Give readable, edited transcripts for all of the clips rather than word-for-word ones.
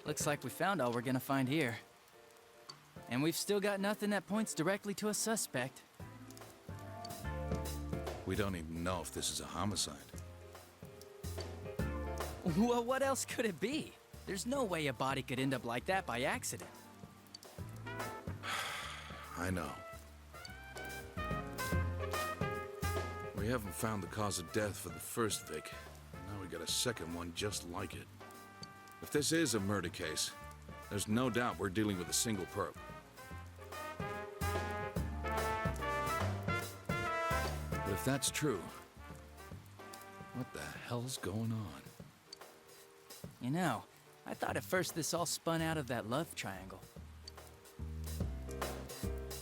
Looks like we found all we're gonna find here. And we've still got nothing that points directly to a suspect. We don't even know if this is a homicide. Well, what else could it be? There's no way a body could end up like that by accident. I know. We haven't found the cause of death for the first Vic. Now we got a second one just like it. If this is a murder case, there's no doubt we're dealing with a single perp. But if that's true, what the hell's going on? You know, I thought at first this all spun out of that love triangle.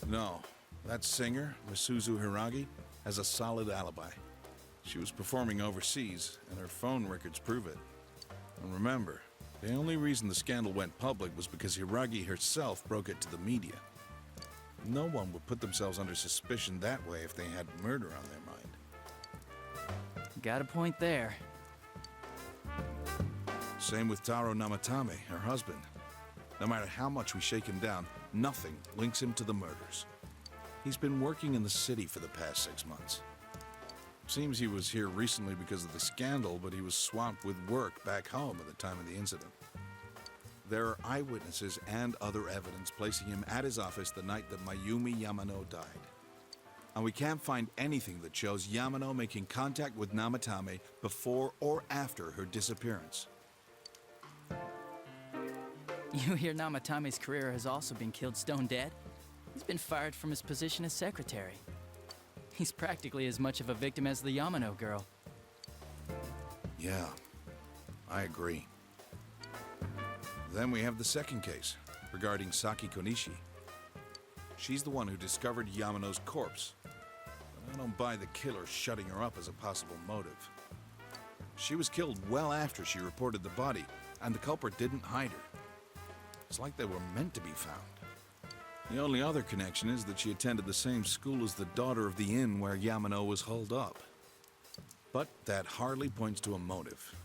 No, that singer, Misuzu Hiragi, has a solid alibi. She was performing overseas, and her phone records prove it. And remember, the only reason the scandal went public was because Hiragi herself broke it to the media. No one would put themselves under suspicion that way if they had murder on their mind. Got a point there. Same with Taro Namatame, her husband. No matter how much we shake him down, nothing links him to the murders. He's been working in the city for the past 6 months. Seems he was here recently because of the scandal, but he was swamped with work back home at the time of the incident. There are eyewitnesses and other evidence placing him at his office the night that Mayumi Yamano died. And we can't find anything that shows Yamano making contact with Namatame before or after her disappearance. You hear Namatame's career has also been killed stone dead? He's been fired from his position as secretary. He's practically as much of a victim as the Yamano girl. Yeah, I agree. Then we have the second case, regarding Saki Konishi. She's the one who discovered Yamano's corpse. But I don't buy the killer shutting her up as a possible motive. She was killed well after she reported the body, and the culprit didn't hide her. It's like they were meant to be found. The only other connection is that she attended the same school as the daughter of the inn where Yamano was holed up. But that hardly points to a motive.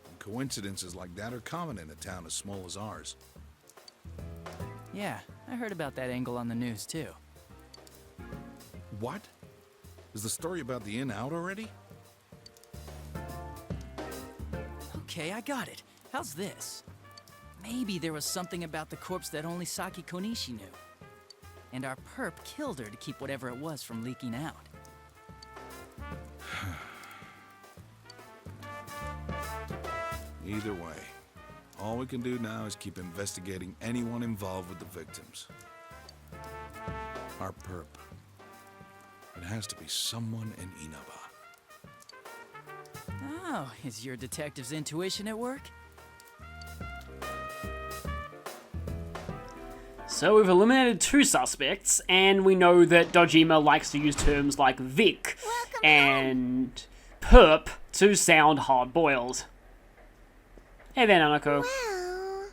And coincidences like that are common in a town as small as ours. Yeah, I heard about that angle on the news too. What? Is the story about the inn out already? Okay, I got it. How's this? Maybe there was something about the corpse that only Saki Konishi knew. And our perp killed her to keep whatever it was from leaking out. Either way, all we can do now is keep investigating anyone involved with the victims. Our perp. It has to be someone in Inaba. Oh, is your detective's intuition at work? So we've eliminated 2 suspects, and we know that Dojima likes to use terms like Vic and perp to sound hard-boiled. Hey there, Nanako. Well...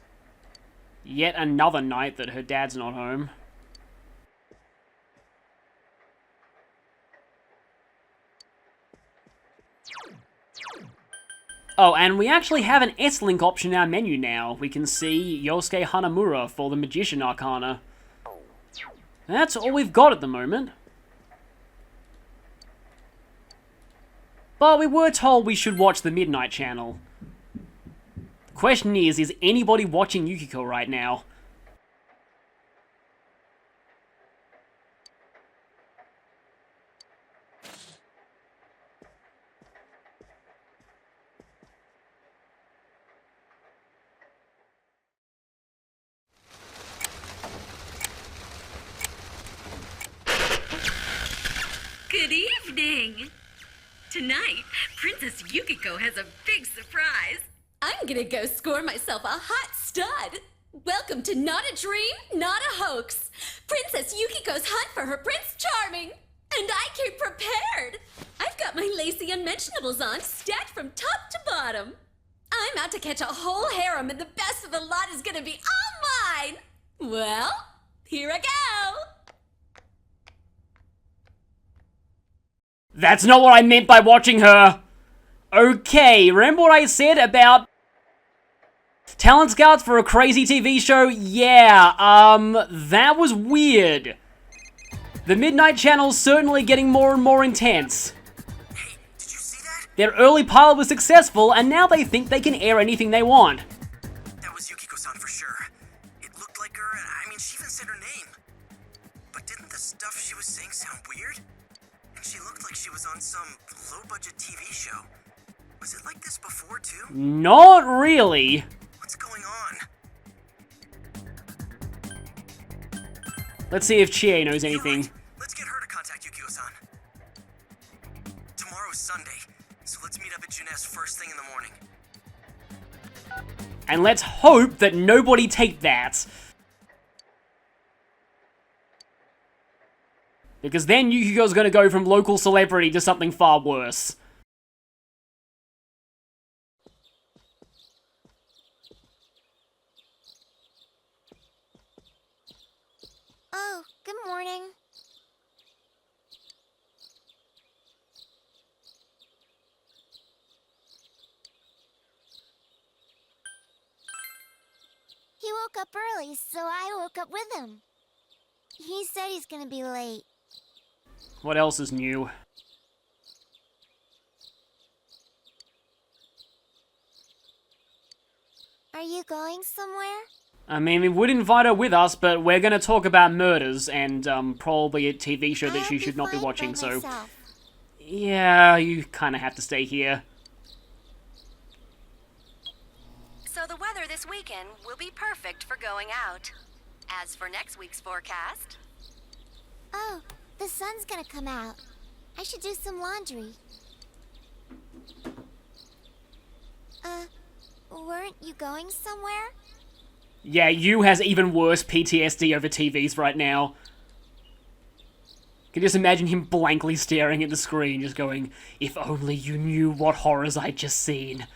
Yet another night that her dad's not home. Oh, and we actually have an S-Link option in our menu now. We can see Yosuke Hanamura for the Magician Arcana. That's all we've got at the moment. But we were told we should watch the Midnight Channel. The question is anybody watching Yukiko right now? Good evening! Tonight, Princess Yukiko has a big surprise. I'm gonna go score myself a hot stud. Welcome to Not a Dream, Not a Hoax. Princess Yukiko's hunt for her Prince Charming. And I came prepared. I've got my lacy unmentionables on, stacked from top to bottom. I'm out to catch a whole harem, and the best of the lot is gonna be all mine. Well, here I go. That's not what I meant by watching her! Okay, remember what I said about... Talent scouts for a crazy TV show? Yeah, that was weird. The Midnight Channel's certainly getting more and more intense. Hey, did you see that? Their early pilot was successful, and now they think they can air anything they want. That was Yukiko-san for sure. It looked like her, I mean, she even said her name. But didn't the stuff she was saying sound weird? And she looked like she was on some low-budget TV show. Was it like this before, too? Not really. What's going on? Let's see if Chie knows You're anything. right. Let's get her to contact Yukio-san. Tomorrow's Sunday, so let's meet up at Junes first thing in the morning. And let's hope that nobody take that. Because then Yukiko's gonna go from local celebrity to something far worse. Oh, good morning. He woke up early, so I woke up with him. He said he's gonna be late. What else is new? Are you going somewhere? I mean, we would invite her with us, but we're gonna talk about murders and, probably a TV show that I'll she should not be fine by watching, so... myself. Yeah, you kinda have to stay here. So the weather this weekend will be perfect for going out. As for next week's forecast, Oh, the sun's gonna come out. I should do some laundry. Weren't you going somewhere? Yeah, you has even worse PTSD over TVs right now. Can just imagine him blankly staring at the screen, just going, if only you knew what horrors I'd just seen.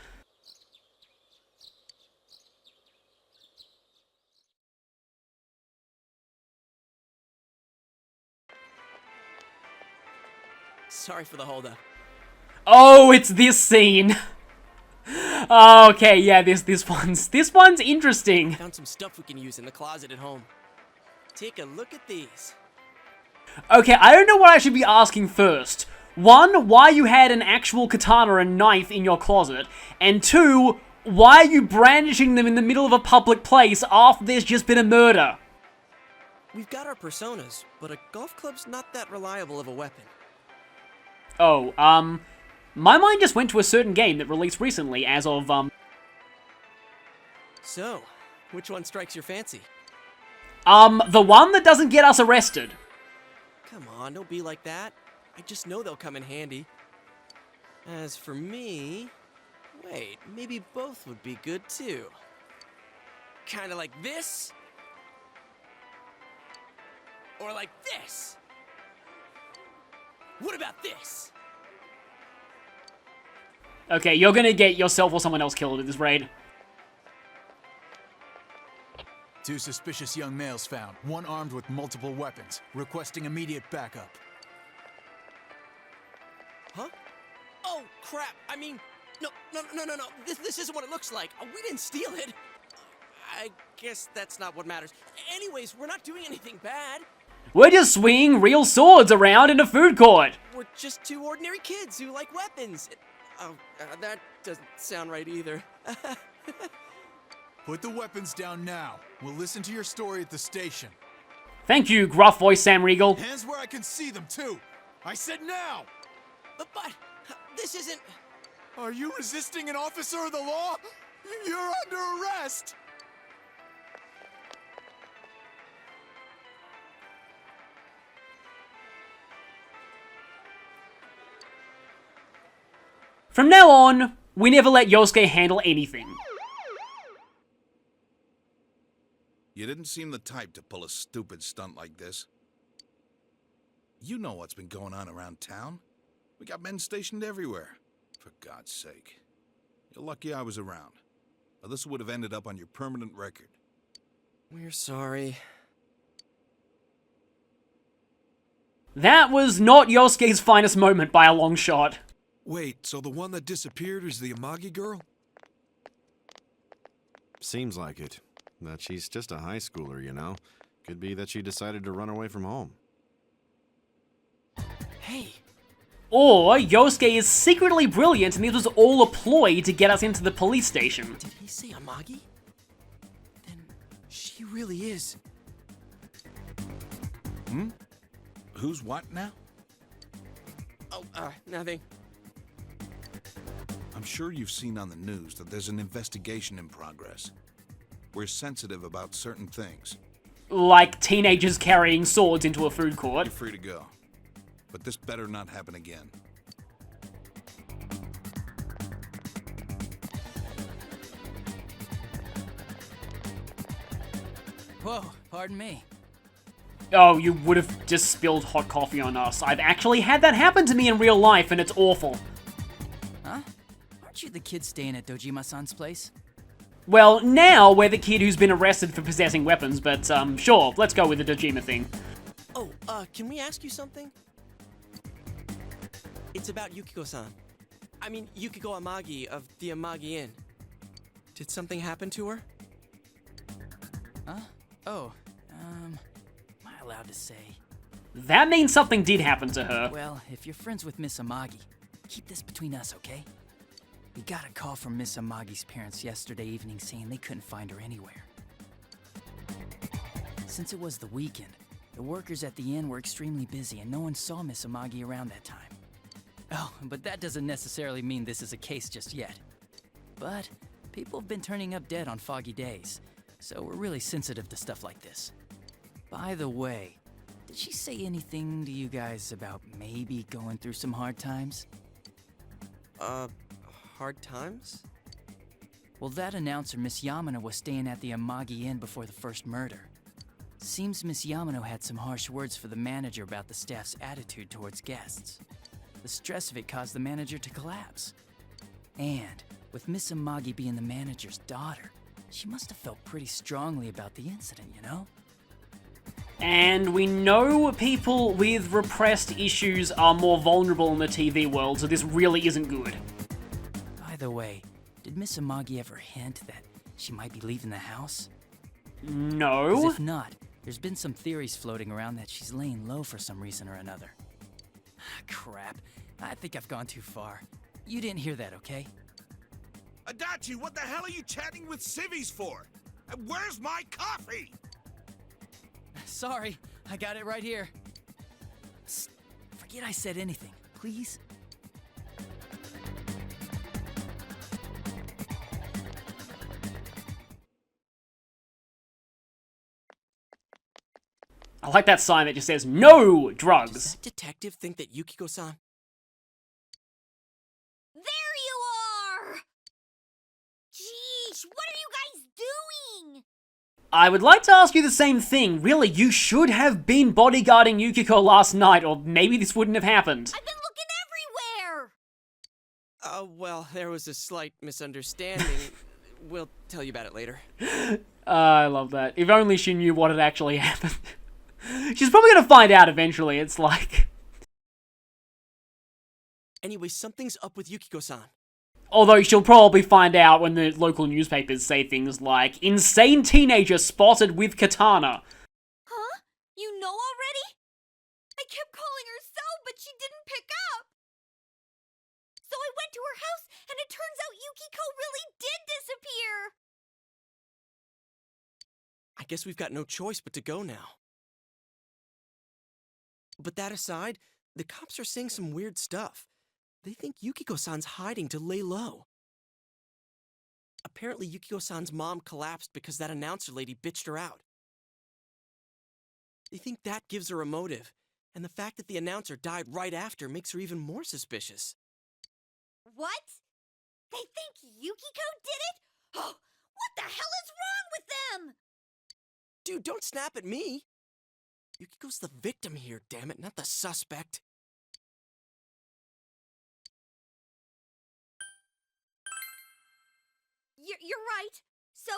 Sorry for the holdup. Oh, it's this scene! Okay, yeah, this one's interesting. Found some stuff we can use in the closet at home. Take a look at these. Okay, I don't know what I should be asking first. One, why you had an actual katana and knife in your closet, and two, why are you brandishing them in the middle of a public place after there's just been a murder? We've got our personas, but a golf club's not that reliable of a weapon. Oh, my mind just went to a certain game that released recently as of, So, which one strikes your fancy? the one that doesn't get us arrested. Come on, don't be like that. I just know they'll come in handy. As for me... Wait, maybe both would be good too. Kinda like this? Or like this? What about this? Okay, you're gonna get yourself or someone else killed at this raid. Two suspicious young males found, one armed with multiple weapons, requesting immediate backup. Huh? Oh, crap. I mean, no. This isn't what it looks like. We didn't steal it. I guess that's not what matters. Anyways, we're not doing anything bad. We're just swinging real swords around in a food court. We're just two ordinary kids who like weapons. Oh, that doesn't sound right either. Put the weapons down now. We'll listen to your story at the station. Thank you, gruff voice Sam Riegel. Hands where I can see them, too! I said now! But this isn't... Are you resisting an officer of the law? You're under arrest! From now on, we never let Yosuke handle anything. You didn't seem the type to pull a stupid stunt like this. You know what's been going on around town. We got men stationed everywhere. For God's sake. You're lucky I was around. Or this would have ended up on your permanent record. We're sorry. That was not Yosuke's finest moment by a long shot. Wait, so the one that disappeared is the Amagi girl? Seems like it. But she's just a high schooler, you know? Could be that she decided to run away from home. Hey, Or Yosuke is secretly brilliant and this was all a ploy to get us into the police station. Did he say Amagi? Then she really is. Who's what now? Oh, nothing. I'm sure you've seen on the news that there's an investigation in progress. We're sensitive about certain things. Like teenagers carrying swords into a food court. You're free to go. But this better not happen again. whoa, pardon me. Oh, you would have just spilled hot coffee on us. I've actually had that happen to me in real life and it's awful. Huh? Aren't you the kid staying at Dojima-san's place? Well, now we're the kid who's been arrested for possessing weapons, but sure, let's go with the Dojima thing. Oh, can we ask you something? It's about Yukiko-san. I mean, Yukiko Amagi of the Amagi Inn. Did something happen to her? Huh? Oh, am I allowed to say? That means something did happen to her. Well, if you're friends with Miss Amagi, keep this between us, okay? We got a call from Miss Amagi's parents yesterday evening saying they couldn't find her anywhere. Since it was the weekend, the workers at the inn were extremely busy and no one saw Miss Amagi around that time. Oh, but that doesn't necessarily mean this is a case just yet. But people have been turning up dead on foggy days, so we're really sensitive to stuff like this. By the way, did she say anything to you guys about maybe going through some hard times? Hard times? Well, that announcer, Miss Yamano, was staying at the Amagi Inn before the first murder. Seems Miss Yamano had some harsh words for the manager about the staff's attitude towards guests. The stress of it caused the manager to collapse. And with Miss Amagi being the manager's daughter, she must have felt pretty strongly about the incident, you know? And we know people with repressed issues are more vulnerable in the TV world, so this really isn't good. By the way, did Miss Amagi ever hint that she might be leaving the house? 'Cause No. if not, there's been some theories floating around that she's laying low for some reason or another. Crap, I think I've gone too far. You didn't hear that, okay? Adachi, what the hell are you chatting with civvies for? And where's my coffee? Sorry, I got it right here. Psst, forget I said anything, please. I like that sign that just says, no Does drugs. that detective think that Yukiko-san... There you are! Jeez, what are you guys doing? I would like to ask you the same thing. Really, you should have been bodyguarding Yukiko last night, or maybe this wouldn't have happened. I've been looking everywhere! well, there was a slight misunderstanding. We'll tell you about it later. I love that. If only she knew what had actually happened. She's probably gonna find out eventually. It's like... Anyway, something's up with Yukiko-san. Although she'll probably find out when the local newspapers say things like, insane teenager spotted with katana. Huh? You know already? I kept calling her so, but she didn't pick up. So I went to her house, and it turns out Yukiko really did disappear. I guess we've got no choice but to go now. But that aside, the cops are saying some weird stuff. They think Yukiko-san's hiding to lay low. Apparently, Yukiko-san's mom collapsed because that announcer lady bitched her out. They think that gives her a motive, and the fact that the announcer died right after makes her even more suspicious. What? They think Yukiko did it? Oh, what the hell is wrong with them? Dude, don't snap at me! Yukiko's the victim here, damn it, not the suspect. You're right. So,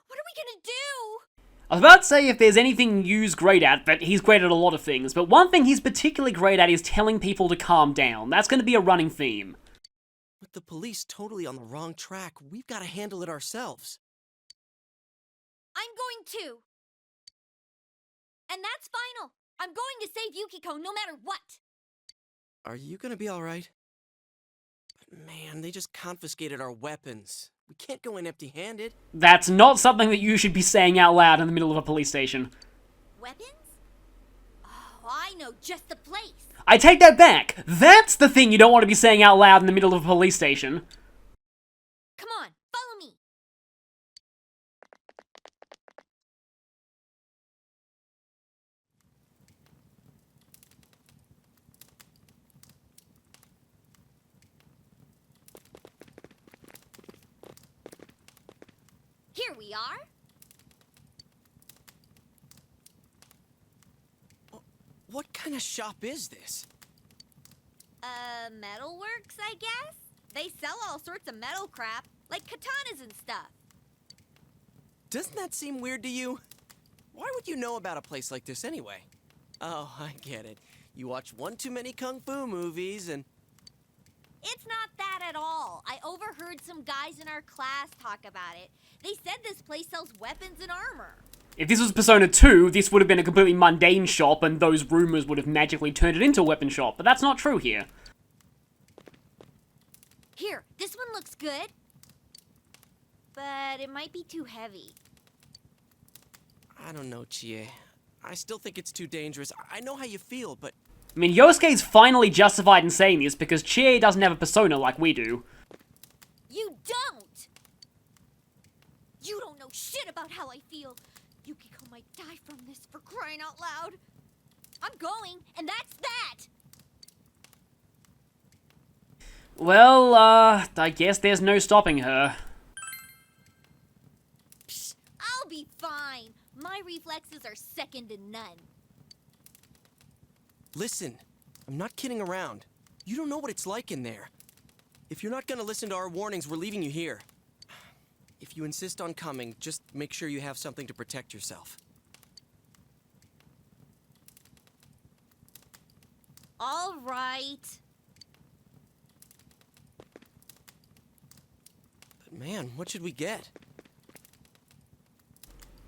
what are we gonna do? I was about to say if there's anything Yu's great at, but he's great at a lot of things, but one thing he's particularly great at is telling people to calm down. That's going to be a running theme. With the police totally on the wrong track, we've got to handle it ourselves. I'm going to. And that's final. I'm going to save Yukiko no matter what. Are you gonna be alright? But man, they just confiscated our weapons. We can't go in empty-handed. That's not something that you should be saying out loud in the middle of a police station. Weapons? Oh, I know just the place. I take that back. That's the thing you don't want to be saying out loud in the middle of a police station. Come on, follow me. Here we are. What kind of shop is this? Metalworks, I guess? They sell all sorts of metal crap, like katanas and stuff. Doesn't that seem weird to you? Why would you know about a place like this anyway? Oh, I get it. You watch one too many kung fu movies and... It's not that at all. I overheard some guys in our class talk about it. They said this place sells weapons and armor. If this was Persona 2, this would have been a completely mundane shop and those rumors would have magically turned it into a weapon shop, but that's not true here. Here, this one looks good. But it might be too heavy. I don't know, Chie. I still think it's too dangerous. I know how you feel, but... I mean, Yosuke's finally justified in saying this because Chie doesn't have a persona like we do. You don't! You don't know shit about how I feel. Yukiko might die from this, for crying out loud. I'm going, and that's that! Well, I guess there's no stopping her. Psh, I'll be fine. My reflexes are second to none. Listen, I'm not kidding around. You don't know what it's like in there. If you're not gonna listen to our warnings, we're leaving you here. If you insist on coming, just make sure you have something to protect yourself. All right. But man, what should we get?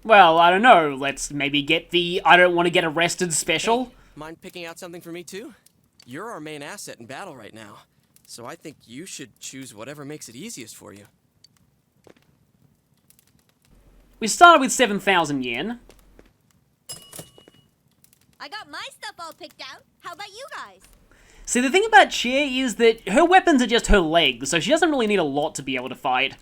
Well, I don't know. Let's maybe get the I don't want to get arrested special. Hey, mind picking out something for me too? You're our main asset in battle right now, so I think you should choose whatever makes it easiest for you. We started with 7,000 yen. I got my stuff all picked out. How about you guys? See, the thing about Chie is that her weapons are just her legs, so she doesn't really need a lot to be able to fight.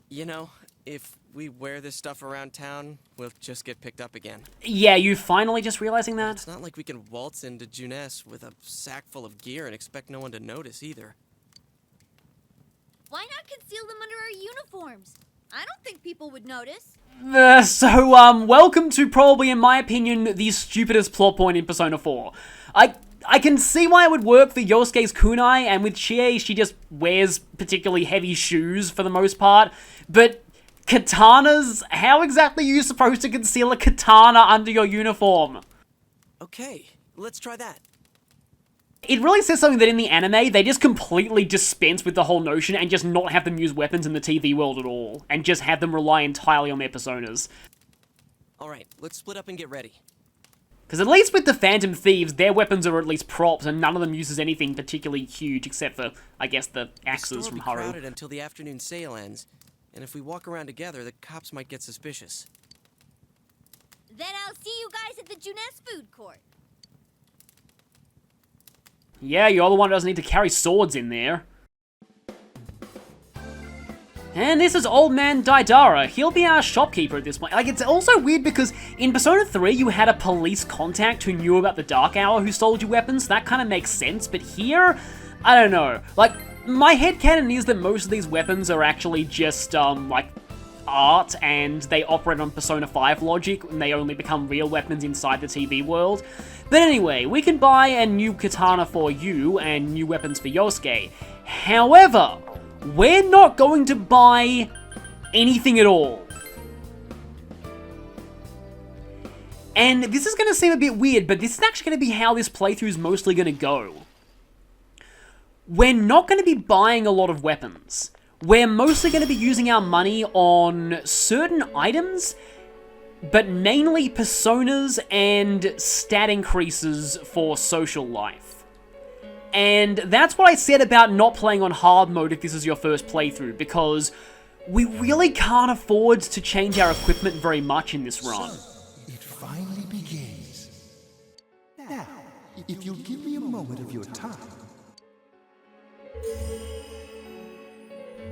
You know, if we wear this stuff around town, we'll just get picked up again. Yeah, you finally just realizing that? It's not like we can waltz into Junes with a sack full of gear and expect no one to notice either. Why not conceal them under our uniforms? I don't think people would notice. Welcome to probably, in my opinion, the stupidest plot point in Persona 4. I can see why it would work for Yosuke's kunai, and with Chie, she just wears particularly heavy shoes for the most part, but katanas? How exactly are you supposed to conceal a katana under your uniform? Okay, let's try that. It really says something that in the anime, they just completely dispense with the whole notion and just not have them use weapons in the TV world at all, and just have them rely entirely on their personas. Alright, let's split up and get ready. Because at least with the Phantom Thieves, their weapons are at least props, and none of them uses anything particularly huge, except for, I guess, the axes from The store will be Haru. crowded until the afternoon sale ends, and if we walk around together, the cops might get suspicious. Then I'll see you guys at the Junes food court. Yeah, you're the one who doesn't need to carry swords in there. And this is Old Man Daidara. He'll be our shopkeeper at this point. Like, it's also weird because in Persona 3, you had a police contact who knew about the Dark Hour who sold you weapons. That kind of makes sense, but here, I don't know. Like, my headcanon is that most of these weapons are actually just, like, art, and they operate on Persona 5 logic, and they only become real weapons inside the TV world. But anyway, we can buy a new katana for you, and new weapons for Yosuke. However, we're not going to buy anything at all. And this is going to seem a bit weird, but this is actually going to be how this playthrough is mostly going to go. we're not going to be buying a lot of weapons. We're mostly going to be using our money on certain items, but mainly personas and stat increases for social life. And that's what I said about not playing on hard mode if this is your first playthrough, because we really can't afford to change our equipment very much in this run. It finally begins. Now, if you'll give me a moment of your time.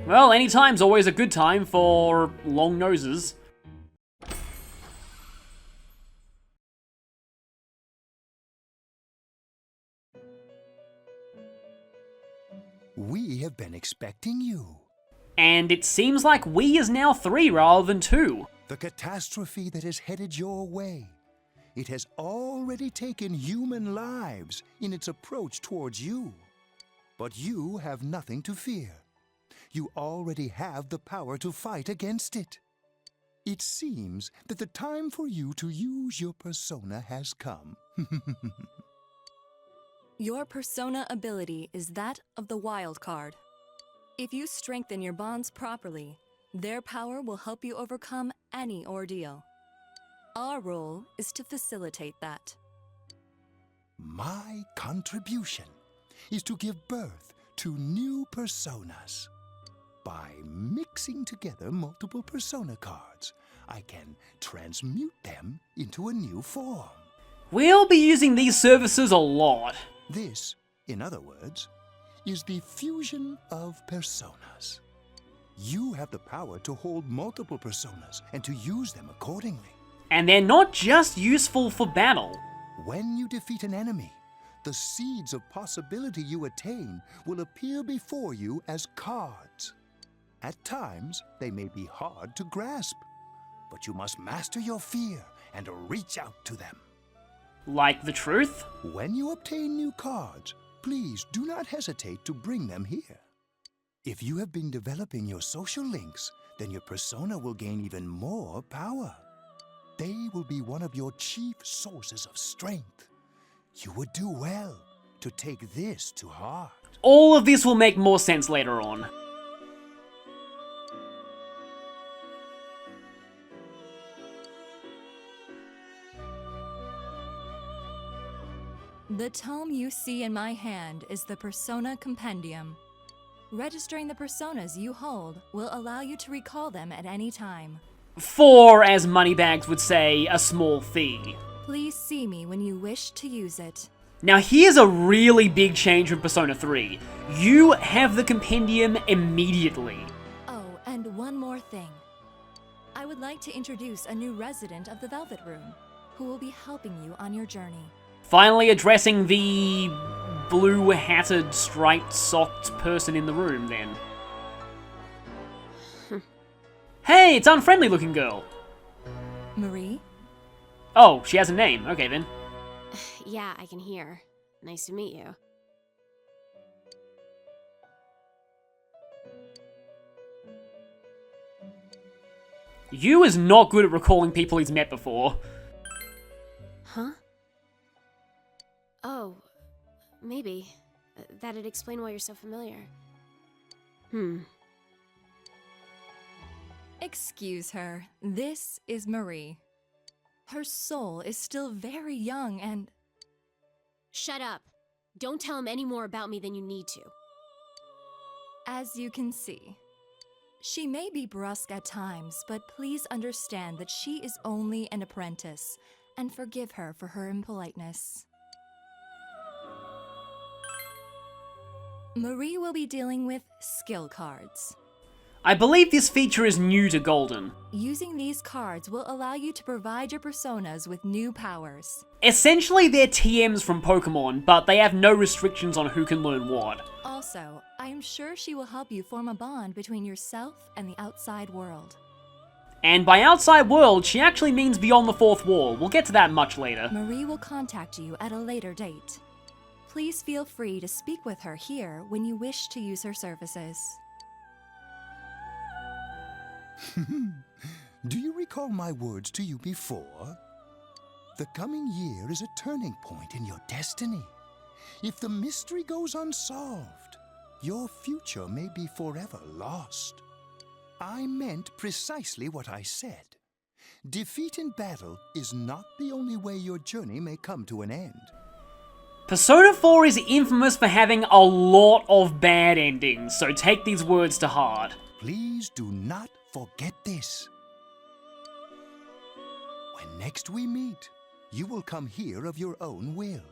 Well, any time's always a good time for long noses. We have been expecting you. And it seems like we is now 3 rather than 2. The catastrophe that is headed your way. It has already taken human lives in its approach towards you. But you have nothing to fear. You already have the power to fight against it. It seems that the time for you to use your persona has come. Your persona ability is that of the wild card. If you strengthen your bonds properly, their power will help you overcome any ordeal. Our role is to facilitate that. My contribution is to give birth to new personas. By mixing together multiple persona cards, I can transmute them into a new form. We'll be using these services a lot. This, in other words, is the fusion of personas. You have the power to hold multiple personas and to use them accordingly. And they're not just useful for battle. When you defeat an enemy, the seeds of possibility you attain will appear before you as cards. At times, they may be hard to grasp, but you must master your fear and reach out to them. Like the truth? When you obtain new cards, please do not hesitate to bring them here. If you have been developing your social links, then your persona will gain even more power. They will be one of your chief sources of strength. You would do well to take this to heart. All of this will make more sense later on. The tome you see in my hand is the Persona Compendium. Registering the personas you hold will allow you to recall them at any time. For, as Moneybags would say, a small fee. Please see me when you wish to use it. Now here's a really big change from Persona 3. You have the compendium immediately. Oh, and one more thing. I would like to introduce a new resident of the Velvet Room, who will be helping you on your journey. Finally addressing the blue-hatted, striped-socked person in the room, then. Hey, it's unfriendly-looking girl. Marie? Oh, she has a name. Okay, then. Yeah, I can hear. Nice to meet you. You is not good at recalling people he's met before. Huh? Oh, maybe. That'd explain why you're so familiar. Excuse her. This is Marie. Her soul is still very young and... Shut up. Don't tell him any more about me than you need to. As you can see, she may be brusque at times, but please understand that she is only an apprentice, and forgive her for her impoliteness. Marie will be dealing with skill cards. I believe this feature is new to Golden. Using these cards will allow you to provide your personas with new powers. Essentially, they're TMs from Pokemon, but they have no restrictions on who can learn what. Also, I am sure she will help you form a bond between yourself and the outside world. And by outside world, she actually means beyond the fourth wall. We'll get to that much later. Marie will contact you at a later date. Please feel free to speak with her here when you wish to use her services. Do you recall my words to you before? The coming year is a turning point in your destiny. If the mystery goes unsolved, your future may be forever lost. I meant precisely what I said. Defeat in battle is not the only way your journey may come to an end. Persona 4 is infamous for having a lot of bad endings, so take these words to heart. Please do not forget this. When next we meet, you will come here of your own will.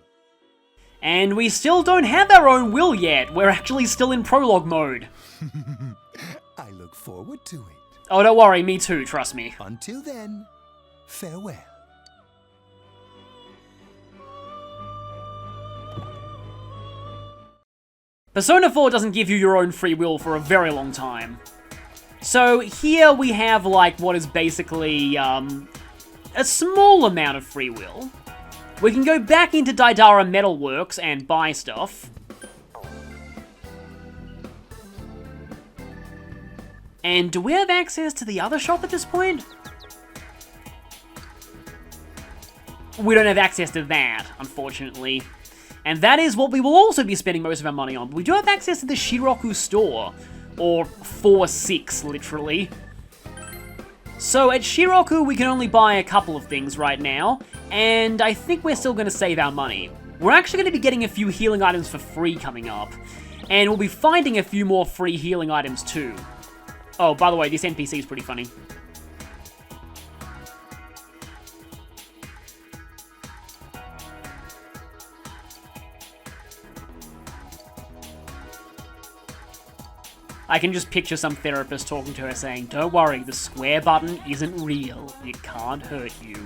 And we still don't have our own will yet. We're actually still in prologue mode. I look forward to it. Oh, don't worry, me too, trust me. Until then, farewell. Persona 4 doesn't give you your own free will for a very long time. So here we have like what is basically a small amount of free will. We can go back into Daidara Metalworks and buy stuff. And do we have access to the other shop at this point? We don't have access to that, unfortunately. And that is what we will also be spending most of our money on. We do have access to the Shiroku store, or 4-6, literally. So at Shiroku, we can only buy a couple of things right now, and I think we're still going to save our money. We're actually going to be getting a few healing items for free coming up, and we'll be finding a few more free healing items too. Oh, by the way, this NPC is pretty funny. I can just picture some therapist talking to her saying, "Don't worry, the square button isn't real. It can't hurt you."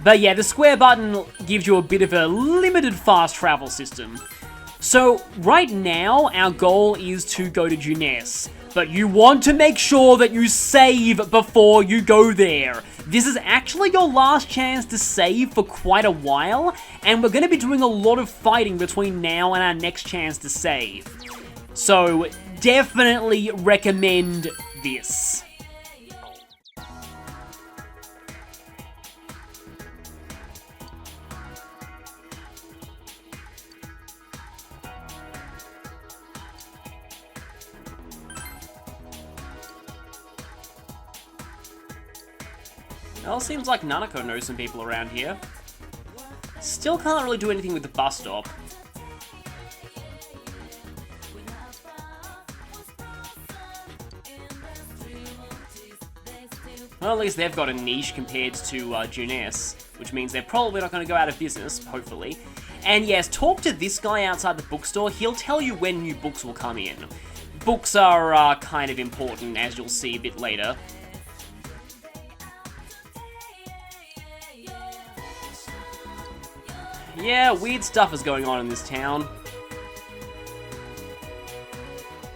But yeah, the square button gives you a bit of a limited fast travel system. So right now, our goal is to go to Junes, but you want to make sure that you save before you go there. This is actually your last chance to save for quite a while, and we're going to be doing a lot of fighting between now and our next chance to save. So definitely recommend this. Well, seems like Nanako knows some people around here. Still can't really do anything with the bus stop. Well, at least they've got a niche compared to Junes, which means they're probably not going to go out of business, hopefully. And yes, talk to this guy outside the bookstore. He'll tell you when new books will come in. Books are kind of important, as you'll see a bit later. Yeah, weird stuff is going on in this town.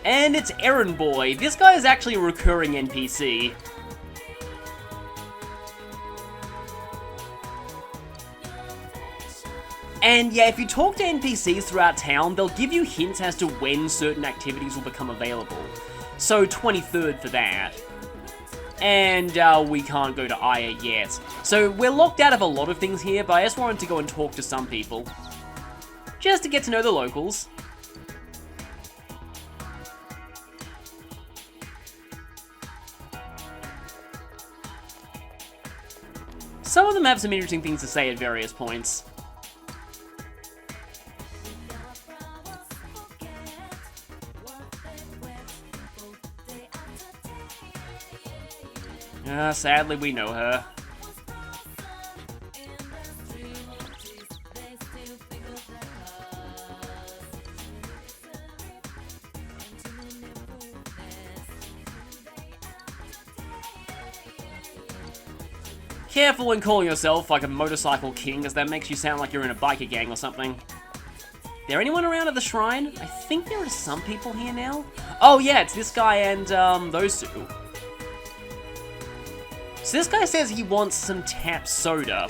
And it's Errand Boy. This guy is actually a recurring NPC. And yeah, if you talk to NPCs throughout town, they'll give you hints as to when certain activities will become available. So 23rd for that. And we can't go to Aya yet. So we're locked out of a lot of things here, but I just wanted to go and talk to some people. Just to get to know the locals. Some of them have some interesting things to say at various points. Sadly, we know her. Careful when calling yourself like a motorcycle king, as that makes you sound like you're in a biker gang or something. There anyone around at the shrine? I think there are some people here now. Oh yeah, it's this guy and those two. So this guy says he wants some tap soda.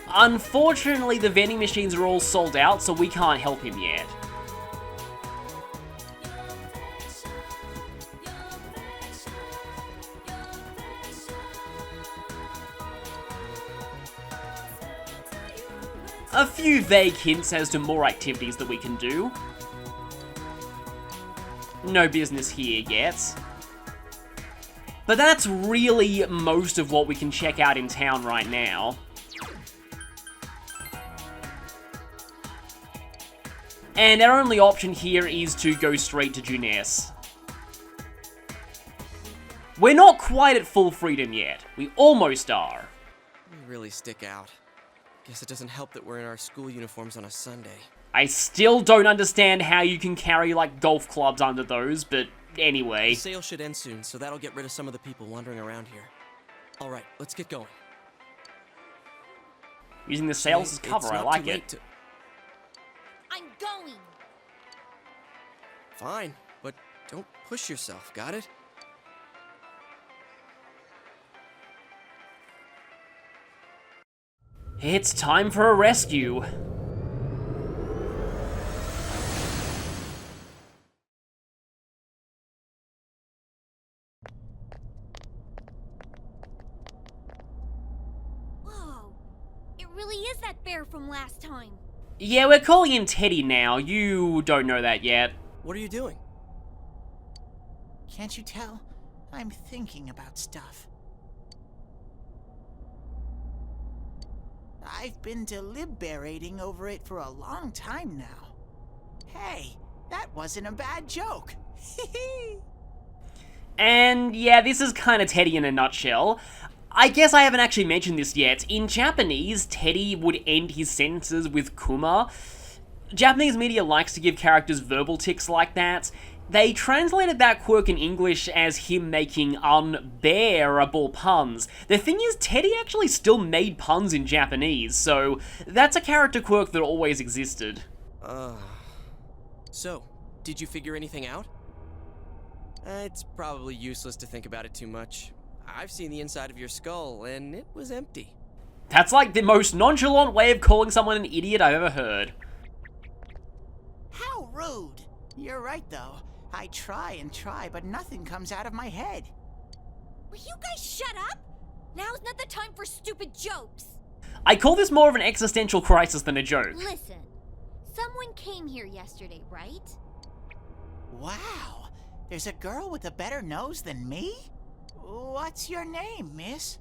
Unfortunately, the vending machines are all sold out, so we can't help him yet. A few vague hints as to more activities that we can do. no business here yet. But that's really most of what we can check out in town right now. And our only option here is to go straight to Junes. We're not quite at full freedom yet. We almost are. We really stick out. Guess it doesn't help that we're in our school uniforms on a Sunday. I still don't understand how you can carry, like, golf clubs under those, but anyway. The sale should end soon, so that'll get rid of some of the people wandering around here. Alright, let's get going. Using the sales as cover, I like it. I'm going. Fine, but don't push yourself, got it? It's time for a rescue. Whoa, it really is that bear from last time. Yeah, we're calling him Teddy now. You don't know that yet. What are you doing? Can't you tell? I'm thinking about stuff. I've been deliberating over it for a long time now. Hey, that wasn't a bad joke. And yeah, this is kind of Teddy in a nutshell. I guess I haven't actually mentioned this yet. In Japanese, Teddy would end his sentences with kuma. Japanese media likes to give characters verbal tics like that. They translated that quirk in English as him making unbearable puns. The thing is, Teddy actually still made puns in Japanese, so that's a character quirk that always existed. So, did you figure anything out? It's probably useless to think about it too much. I've seen the inside of your skull, and it was empty. That's like the most nonchalant way of calling someone an idiot I've ever heard. How rude. You're right, though. I try and try, but nothing comes out of my head. Will you guys shut up? Now's not the time for stupid jokes. I call this more of an existential crisis than a joke. Listen, someone came here yesterday, right? Wow, there's a girl with a better nose than me? What's your name, miss?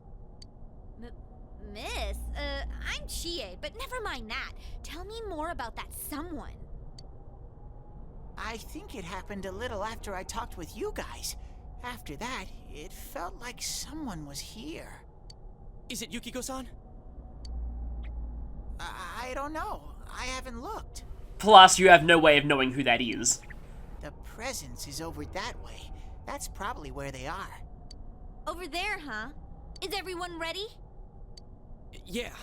Miss? I'm Chie, but never mind that. Tell me more about that someone. I think it happened a little after I talked with you guys. After that, it felt like someone was here. Is it Yukiko-san? I don't know. I haven't looked. Plus, you have no way of knowing who that is. The presence is over that way. That's probably where they are. Over there, huh? Is everyone ready? Yeah,